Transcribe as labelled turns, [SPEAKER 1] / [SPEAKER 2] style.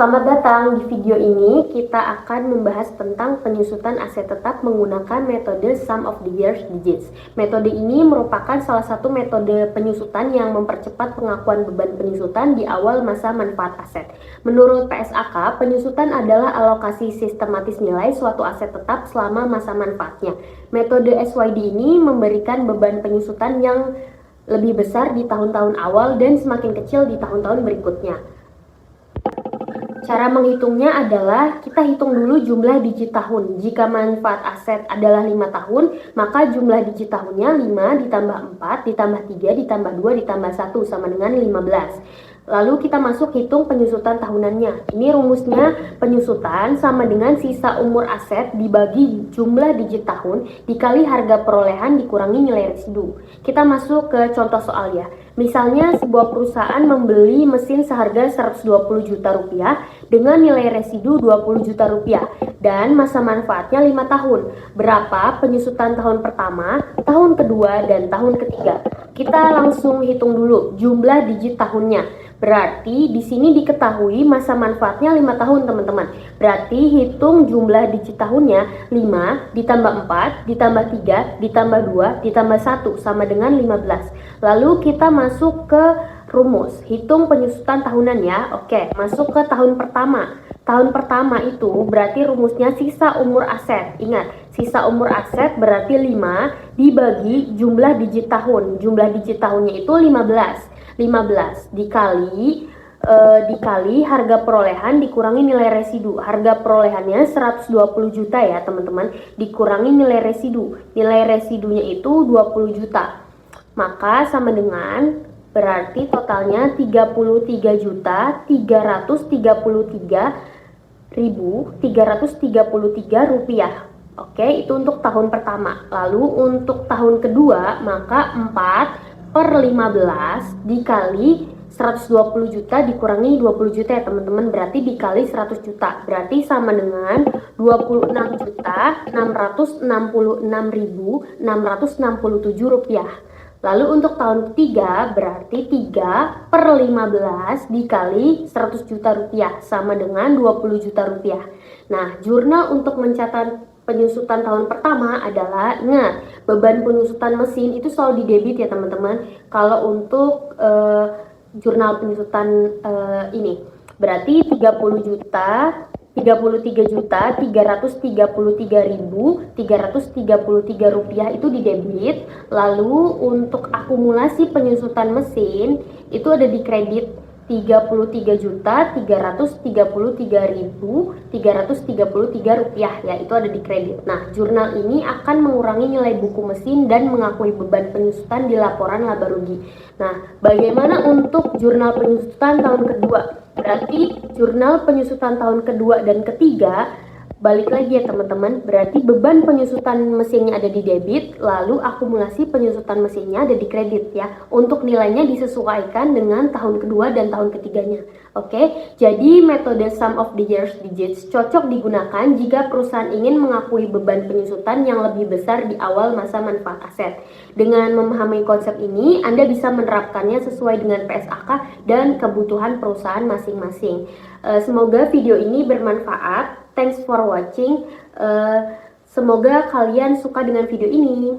[SPEAKER 1] Selamat datang. Di video ini kita akan membahas tentang penyusutan aset tetap menggunakan metode Sum of the Years Digits. Metode ini merupakan salah satu metode penyusutan yang mempercepat pengakuan beban penyusutan di awal masa manfaat aset. Menurut PSAK, penyusutan adalah alokasi sistematis nilai suatu aset tetap selama masa manfaatnya. Metode SYD ini memberikan beban penyusutan yang lebih besar di tahun-tahun awal dan semakin kecil di tahun-tahun berikutnya. Cara menghitungnya adalah kita hitung dulu jumlah digit tahun. Jika manfaat aset adalah 5 tahun, maka jumlah digit tahunnya 5 ditambah 4 ditambah 3 ditambah 2 ditambah 1 sama dengan 15. Lalu kita masuk hitung penyusutan tahunannya. Ini rumusnya, penyusutan sama dengan sisa umur aset dibagi jumlah digit tahun dikali harga perolehan dikurangi nilai residu. Kita masuk ke contoh soal ya. Misalnya sebuah perusahaan membeli mesin seharga 120 juta rupiah dengan nilai residu 20 juta rupiah dan masa manfaatnya 5 tahun. Berapa penyusutan tahun pertama, tahun kedua, dan tahun ketiga? Kita langsung hitung dulu jumlah digit tahunnya. Berarti di sini diketahui masa manfaatnya 5 tahun, teman-teman. Berarti hitung jumlah digit tahunnya 5 ditambah 4 ditambah 3 ditambah 2 ditambah 1 sama dengan 15. Lalu kita masuk ke rumus, hitung penyusutan tahunan ya. Oke, masuk ke tahun pertama. Tahun pertama itu berarti rumusnya sisa umur aset. Ingat, sisa umur aset berarti 5 dibagi jumlah digit tahun. Jumlah digit tahunnya itu 15 dikali harga perolehan dikurangi nilai residu. Harga perolehannya 120 juta ya teman-teman, dikurangi nilai residu. Nilai residunya itu 20 juta. Maka sama dengan berarti totalnya 33.333.333 rupiah. Oke, itu untuk tahun pertama. Lalu untuk tahun kedua maka 4/15 dikali 120 juta dikurangi 20 juta ya teman-teman, berarti dikali 100 juta, berarti sama dengan 26.666.667 rupiah. Lalu untuk tahun ketiga berarti 3/15 dikali 100 juta rupiah sama dengan 20 juta rupiah. Nah, jurnal untuk mencatat penyusutan tahun pertama adalah, ingat, beban penyusutan mesin itu selalu didebit ya teman-teman. Kalau untuk jurnal penyusutan ini berarti 33.333.333 rupiah itu didebit. Lalu untuk akumulasi penyusutan mesin itu ada di kredit 33.333.333 rupiah ya, itu ada di kredit. Nah, jurnal ini akan mengurangi nilai buku mesin dan mengakui beban penyusutan di laporan laba rugi. Nah, bagaimana untuk jurnal penyusutan tahun kedua? Berarti jurnal penyusutan tahun kedua dan ketiga balik lagi ya teman-teman, berarti beban penyusutan mesinnya ada di debit, lalu akumulasi penyusutan mesinnya ada di kredit ya. Untuk nilainya disesuaikan dengan tahun kedua dan tahun ketiganya. Oke, jadi metode Sum of the Years Digits cocok digunakan jika perusahaan ingin mengakui beban penyusutan yang lebih besar di awal masa manfaat aset. Dengan memahami konsep ini, Anda bisa menerapkannya sesuai dengan PSAK dan kebutuhan perusahaan masing-masing. Semoga video ini bermanfaat. Thanks for watching. Semoga kalian suka dengan video ini.